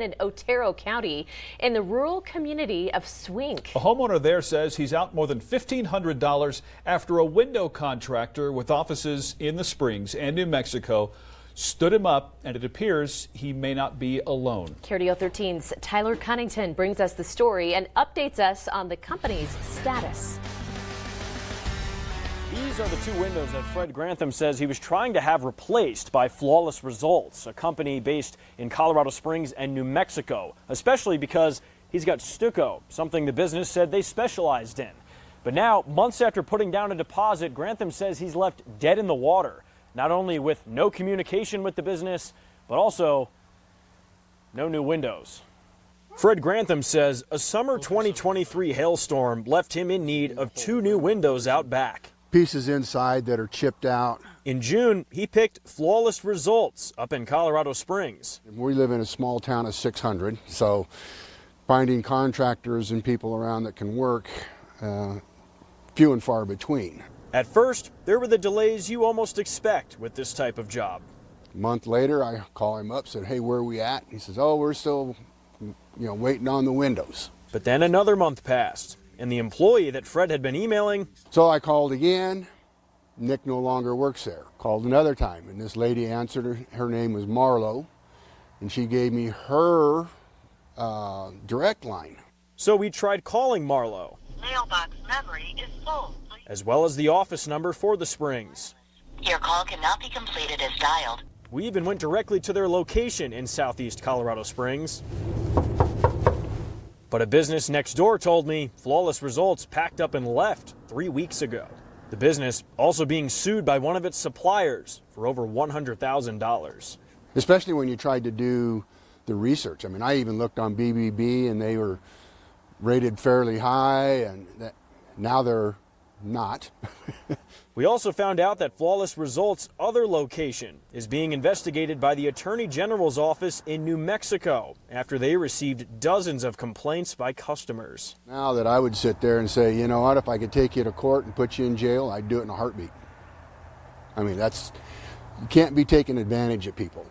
In Otero County in the rural community of Swink. A homeowner there says he's out more than $1,500 after a window contractor with offices in the Springs and New Mexico stood him up, and it appears he may not be alone. KRDO 13's Tyler Cunnington brings us the story and updates us on the company's status. These are the two windows that Fred Grantham says he was trying to have replaced by Flawless Results, a company based in Colorado Springs and New Mexico, especially because he's got stucco, something the business said they specialized in. But now, months after putting down a deposit, Grantham says he's left dead in the water, not only with no communication with the business, but also no new windows. Fred Grantham says a summer 2023 hailstorm left him in need of two new windows out back. Pieces inside that are chipped out. In June, he picked Flawless Results up in Colorado Springs. We live in a small town of 600, so finding contractors and people around that can work, few and far between. At first, there were the delays you almost expect with this type of job. A month later, I call him up, said, "Hey, where are we at?" He says, "Oh, we're still, waiting on the windows." But then another month passed, and the employee that Fred had been emailing. So I called again. Nick no longer works there. Called another time, and this lady answered. Her name was Marlo, and she gave me her direct line. So we tried calling Marlo. Mailbox memory is full. As well as the office number for the Springs. Your call cannot be completed as dialed. We even went directly to their location in southeast Colorado Springs. But a business next door told me Flawless Results packed up and left 3 weeks ago. The business also being sued by one of its suppliers for over $100,000. Especially when you tried to do the research. I mean, I even looked on BBB and they were rated fairly high, and now they're not. We also found out that Flawless Results' other location is being investigated by the Attorney General's office in New Mexico after they received dozens of complaints by customers. Now that I would sit there and say, you know what, if I could take you to court and put you in jail, I'd do it in a heartbeat. I mean, you can't be taking advantage of people.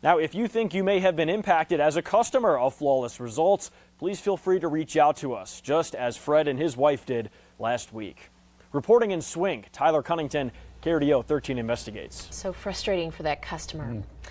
Now, if you think you may have been impacted as a customer of Flawless Results, please feel free to reach out to us, just as Fred and his wife did last week. Reporting in Swink, Tyler Cunnington, KRDO 13 Investigates. So frustrating for that customer.